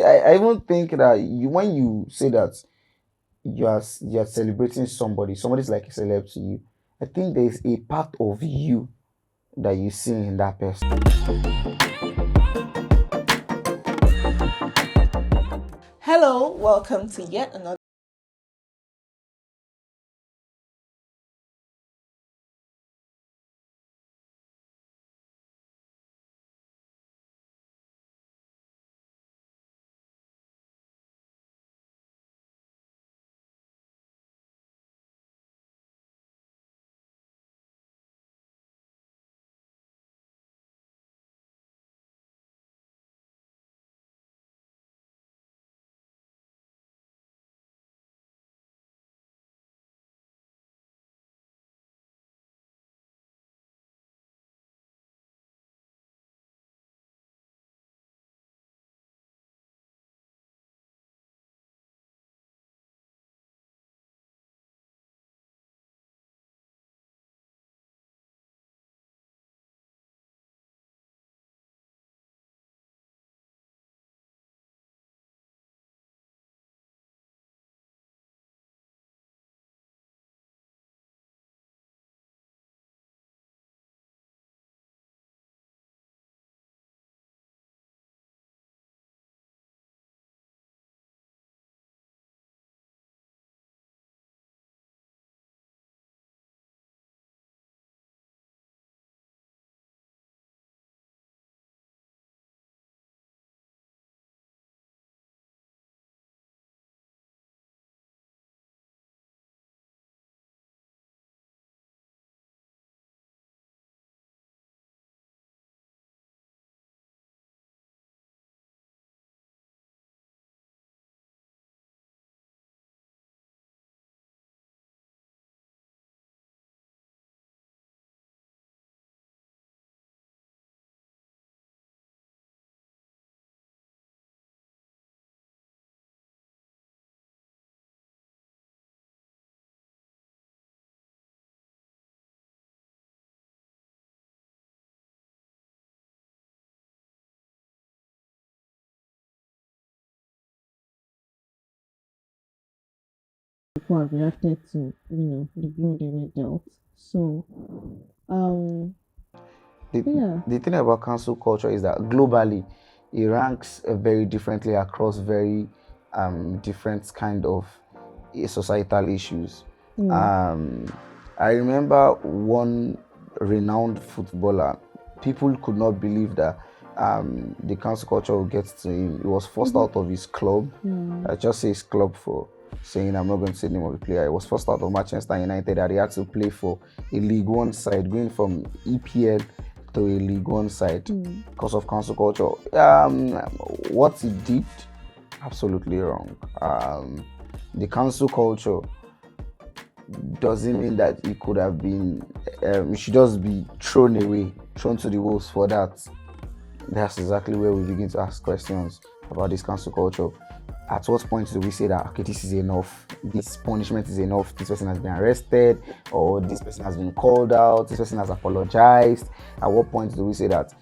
I even think that when you say that you are celebrating somebody's like a celeb to you. I think there is a part of you that you see in that person. Hello, welcome to yet another. People have reacted to, the blow they were dealt. So, um, The, yeah. the thing about cancel culture is that globally, it ranks very differently across very different kind of societal issues. Hmm. Um, I remember one renowned footballer. People could not believe that the cancel culture would get to him. He was forced Mhm. out of his club. Hmm. I just say his club for saying I'm not going to say the name of the player. He was forced out of Manchester United that he had to play for a League One side, going from EPL to a League One side Hmm. because of cancel culture. What he did, absolutely wrong. The cancel culture doesn't mean that it could have been, it should just be thrown away, thrown to the wolves for that. That's exactly where we begin to ask questions about this cancel culture. At what point do we say that, okay, this is enough, this punishment is enough, this person has been arrested, or this person has been called out, this person has apologized? At what point do we say that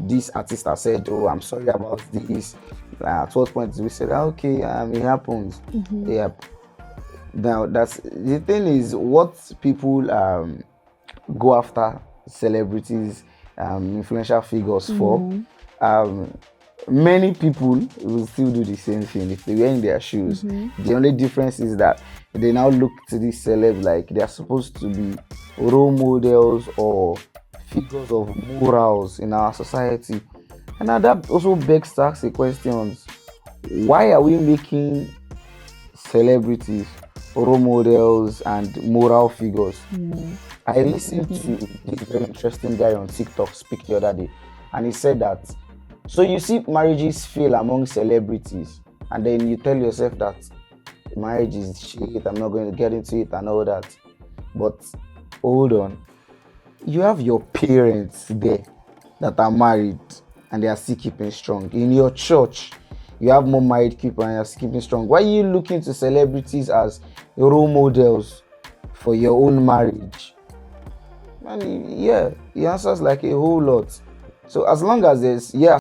this artist has said, oh, I'm sorry about this? At what point do we say that, okay, it happens? Mhm. Yeah. Now, that's the thing is what people go after celebrities, influential figures for. Hmm. Um, Many people will still do the same thing if they were in their shoes. Mhm. The only difference is that they now look to these celebs like they are supposed to be role models or figures of morals in our society. And now that also begs to ask the questions: why are we making celebrities role models and moral figures? Yeah. I listened to this very interesting guy on TikTok speak the other day, and he said that so you see marriages fail among celebrities, and then you tell yourself that marriage is shit, I'm not going to get into it and all that. But hold on, you have your parents there that are married and they are still keeping strong. In your church, you have more married people and you're still keeping strong. Why are you looking to celebrities as role models for your own marriage? And yeah, he answers like a whole lot. So as long as there's, yeah,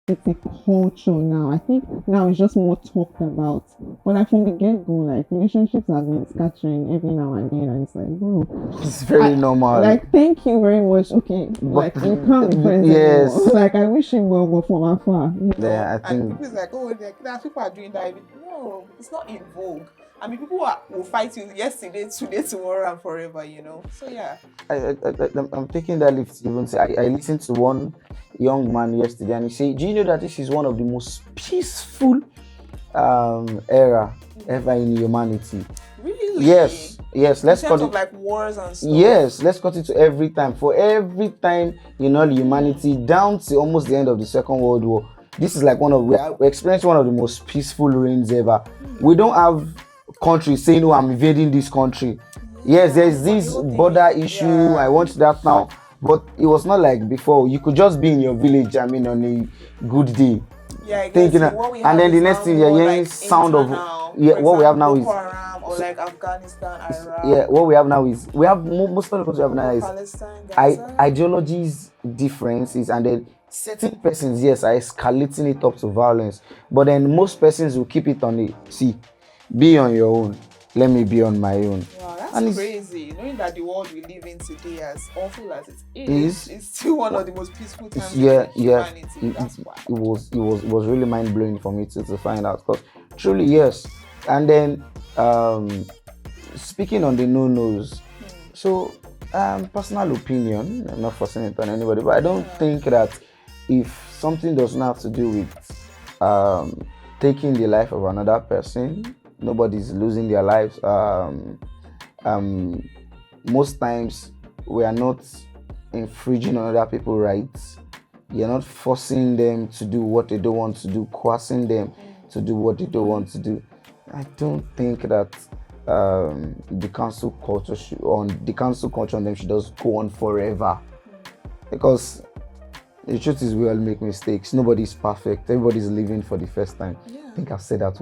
it's a culture now. I think now it's just more talked about. But like from the get go, like relationships have been scattering every now and then, and it's like, bro, It's very I normal. like thank you very much. Okay, But like we can't be friends anymore. yes, Like I wish him well, but from afar. yeah, I And think people is like, oh, that people are doing that. No, it's not in vogue. I mean, will fight you yesterday, today, tomorrow, and forever. So yeah. I'm taking that lift to even say I listened to one young man yesterday and he said, do you know that this is one of the most peaceful era ever in humanity? Really? Yes, In let's terms cut of it. like wars and stuff. Yes, let's cut it to every time. For every time in all humanity, down to almost the end of the Second World War, this is like we experienced one of the most peaceful reigns ever. We don't have countries saying, "Oh, I'm invading this country." Yes, Yeah, there's but the this whole thing border is, issue. I yeah. want that now, but it was not like before. You could just be in your village. I mean, on a good day, Yeah, I guess thinking, what we and have then the is next now thing you're more hearing like sound of internal. yeah. For What we have example, now Boko is Haram or like Afghanistan, yeah. Iraq, What we have now is we have most of the countries we have now is Palestine, Gaza. ideologies differences, and then certain persons, yes, are escalating it up to violence, but then most persons will keep it on a see, be on your own, let me be on my own. Wow, that's And crazy. Knowing that the world we live in today, as awful as it is is still one of the most peaceful it's times in yeah humanity. That's it wild. was really mind-blowing for me to find out, because truly yes. And then speaking on the no-nos, so personal opinion, I'm not forcing it on anybody, but I don't think that if something doesn't have to do with taking the life of another person, nobody's losing their lives. Um, most times we are not infringing on other people's rights. You're not forcing them to do what they don't want to do, coercing them to do what they don't want to do. I don't think that the cancel culture on them should just go on forever, because the truth is we all make mistakes. Nobody's perfect. Everybody's living for the first time. I think I've said that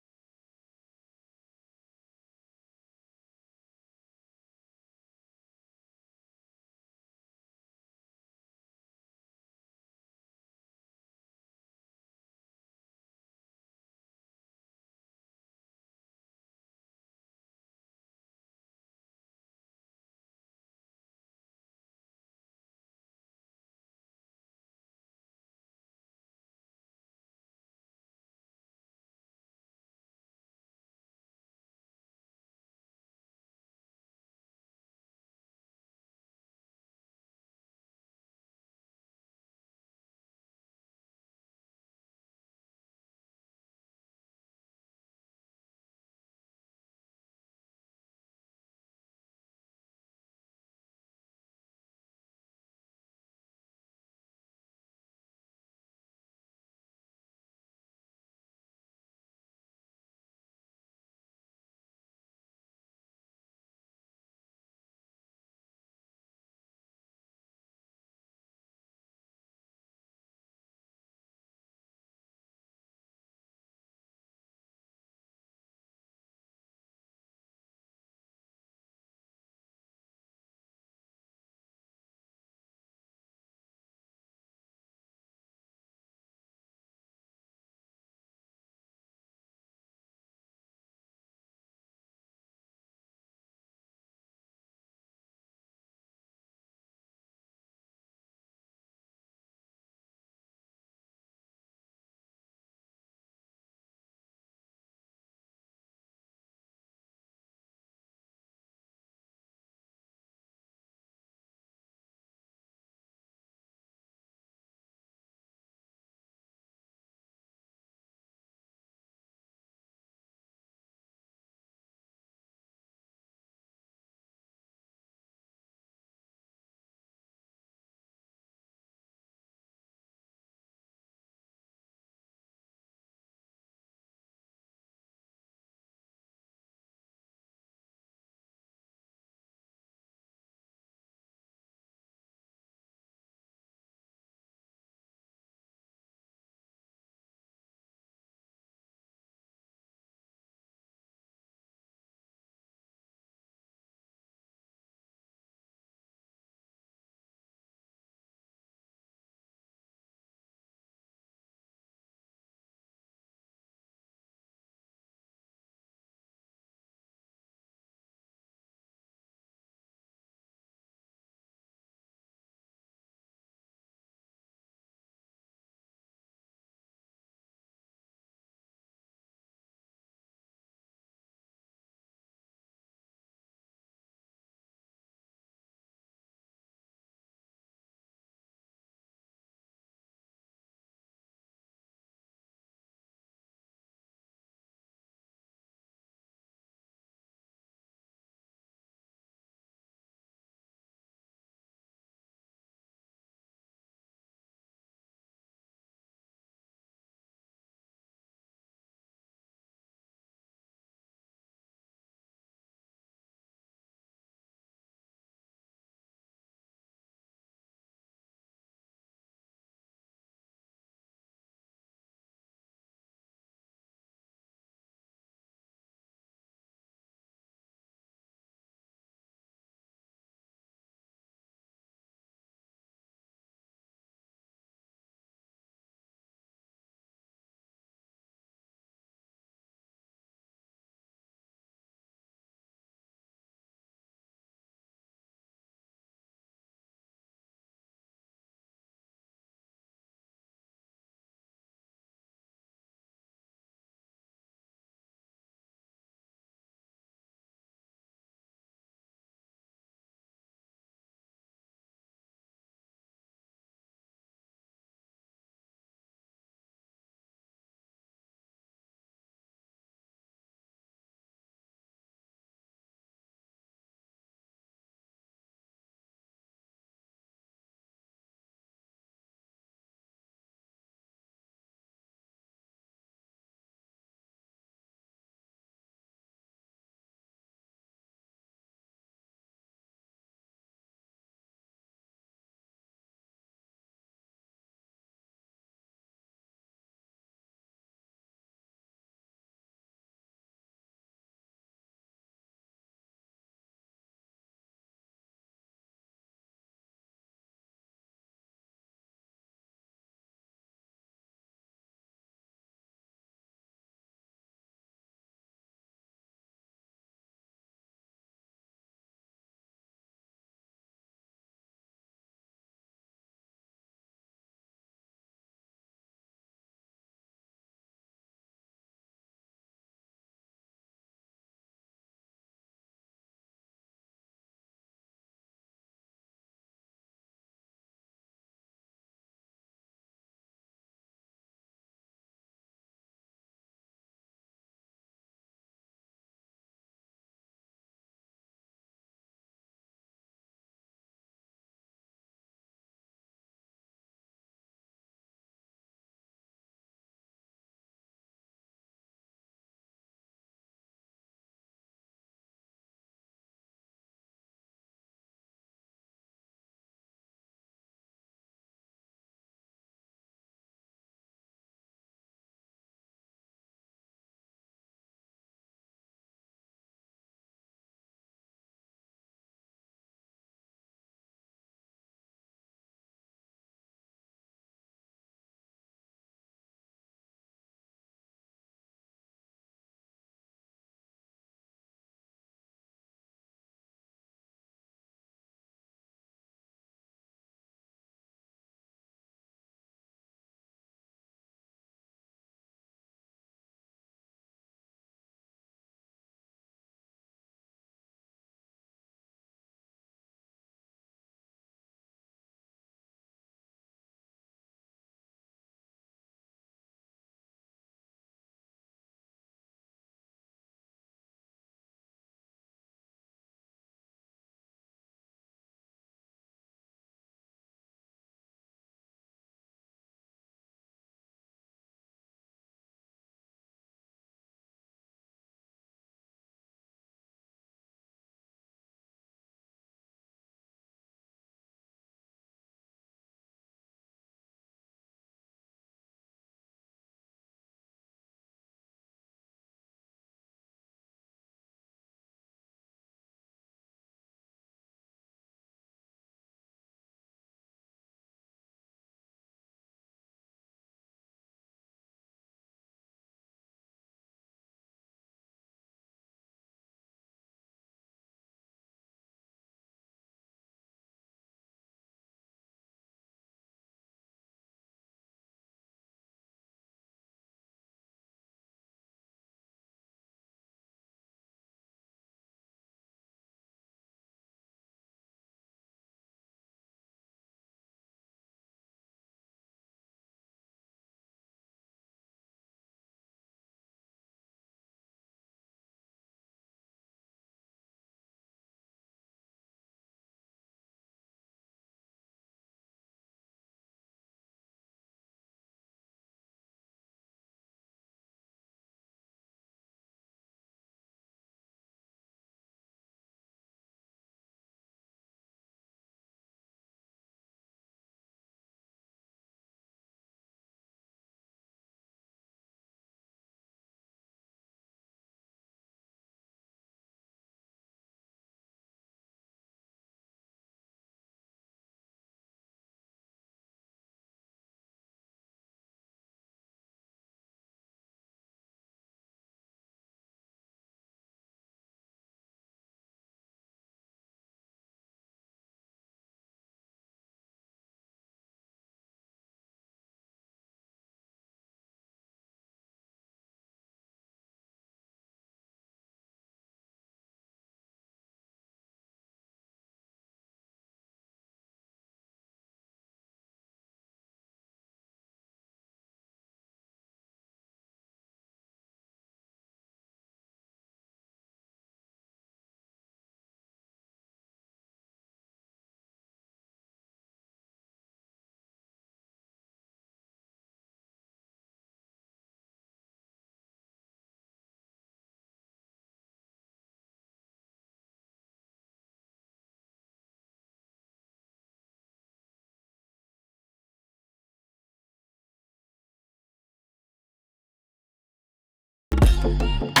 much.